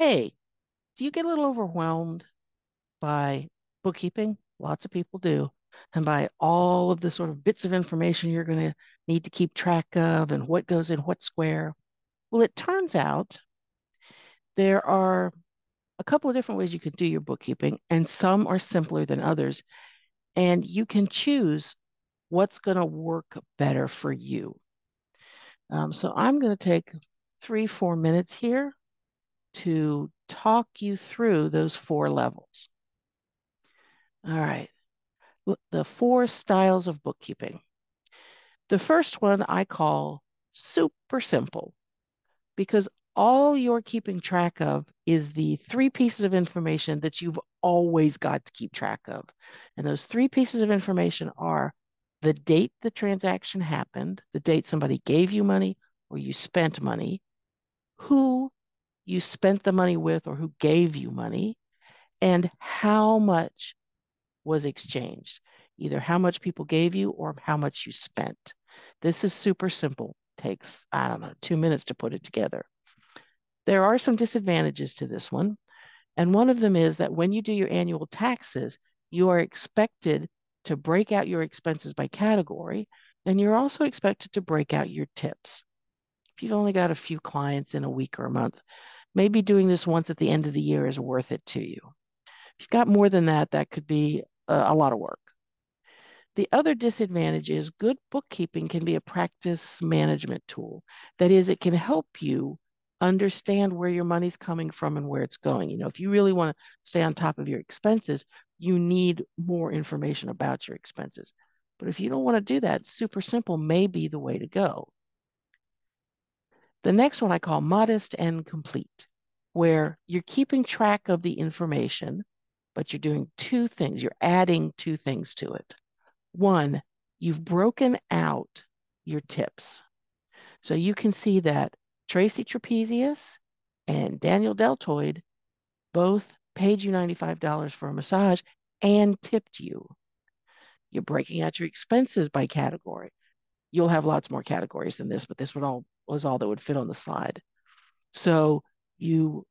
Hey, do you get a little overwhelmed by bookkeeping? Lots of people do. And by all of the sort of bits of information you're going to need to keep track of and what goes in what square. Well, it turns out there are a couple of different ways you could do your bookkeeping, and some are simpler than others. And you can choose what's going to work better for you. So I'm going to take 3, 4 minutes here to talk you through those four levels. All right. The four styles of bookkeeping. The first one I call super simple because all you're keeping track of is the three pieces of information that you've always got to keep track of. And those three pieces of information are the date the transaction happened, the date somebody gave you money or you spent money, who you spent the money with or who gave you money, and how much was exchanged, either how much people gave you or how much you spent. This is super simple. Takes, I don't know, 2 minutes to put it together. There are some disadvantages to this one. And one of them is that when you do your annual taxes, you are expected to break out your expenses by category, and you're also expected to break out your tips. If you've only got a few clients in a week or a month, maybe doing this once at the end of the year is worth it to you. If you've got more than that, that could be a lot of work. The other disadvantage is good bookkeeping can be a practice management tool. That is, it can help you understand where your money's coming from and where it's going. If you really want to stay on top of your expenses, you need more information about your expenses. But if you don't want to do that, super simple may be the way to go. The next one I call modest and complete, where you're keeping track of the information, but you're doing two things. You're adding two things to it. One, you've broken out your tips. So you can see that Tracy Trapezius and Daniel Deltoid both paid you $95 for a massage and tipped you. You're breaking out your expenses by category. You'll have lots more categories than this, but this would all was all that would fit on the slide. So you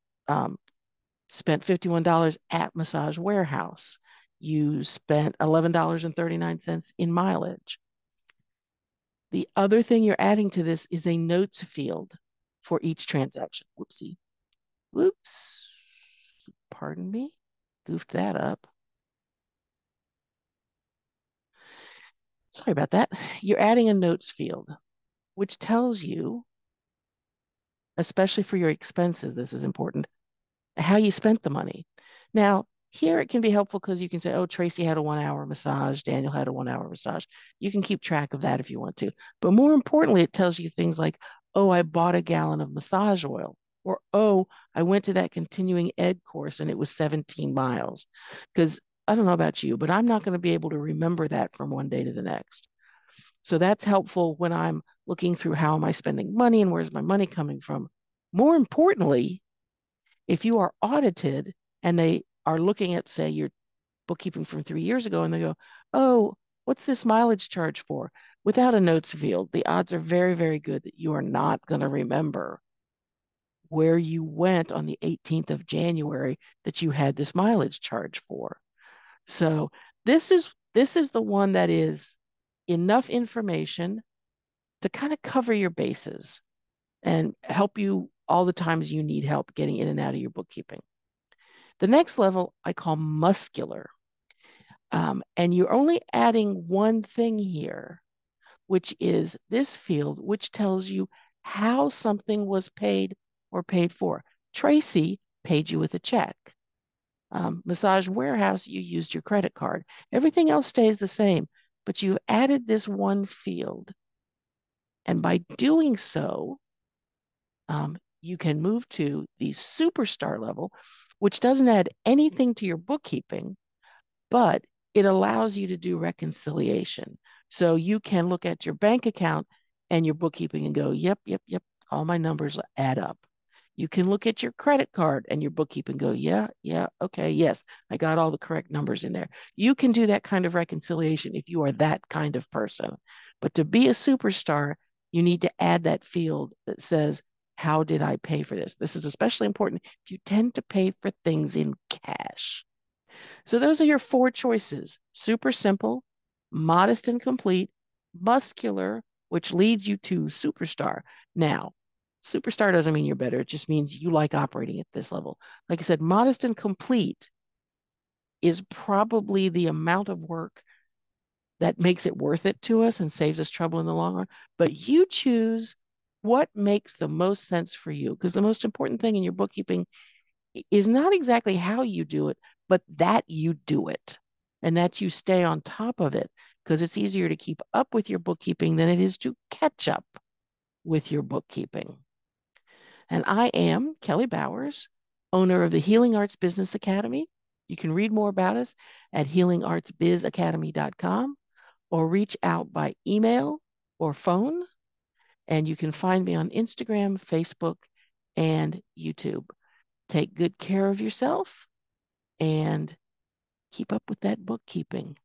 spent $51 at Massage Warehouse. You spent $11.39 in mileage. The other thing you're adding to this is a notes field for each transaction. Whoopsie. Whoops. Pardon me. Goofed that up. Sorry about that. You're adding a notes field, which tells you, especially for your expenses, this is important, how you spent the money. Now, here it can be helpful because you can say, oh, Tracy had a 1 hour massage, Daniel had a 1 hour massage. You can keep track of that if you want to. But more importantly, it tells you things like, oh, I bought a gallon of massage oil, or oh, I went to that continuing ed course and it was 17 miles. Because I don't know about you, but I'm not going to be able to remember that from one day to the next. So that's helpful when I'm looking through how am I spending money and where's my money coming from. More importantly, if you are audited and they are looking at, say, your bookkeeping from 3 years ago, and they go, oh, what's this mileage charge for? Without a notes field, the odds are very, very good that you are not going to remember where you went on the 18th of January that you had this mileage charge for. So this is the one that is enough information to kind of cover your bases and help you all the times you need help getting in and out of your bookkeeping. The next level I call muscular. And you're only adding one thing here, which is this field, which tells you how something was paid or paid for. Tracy paid you with a check. Massage Warehouse, you used your credit card. Everything else stays the same, but you've added this one field. And by doing so, you can move to the superstar level, which doesn't add anything to your bookkeeping, but it allows you to do reconciliation. So you can look at your bank account and your bookkeeping and go, yep, yep, yep, all my numbers add up. You can look at your credit card and your bookkeeping and go, yeah, yeah, okay, yes, I got all the correct numbers in there. You can do that kind of reconciliation if you are that kind of person. But to be a superstar, you need to add that field that says how did I pay for this? This is especially important if you tend to pay for things in cash. So those are your four choices: super simple, modest and complete, muscular, which leads you to superstar. Now, superstar doesn't mean you're better. It just means you like operating at this level. Like I said, modest and complete is probably the amount of work that makes it worth it to us and saves us trouble in the long run. But you choose what makes the most sense for you, because the most important thing in your bookkeeping is not exactly how you do it, but that you do it and that you stay on top of it, because it's easier to keep up with your bookkeeping than it is to catch up with your bookkeeping. And I am Kelly Bowers, owner of the Healing Arts Business Academy. You can read more about us at healingartsbizacademy.com or reach out by email or phone. And you can find me on Instagram, Facebook, and YouTube. Take good care of yourself and keep up with that bookkeeping.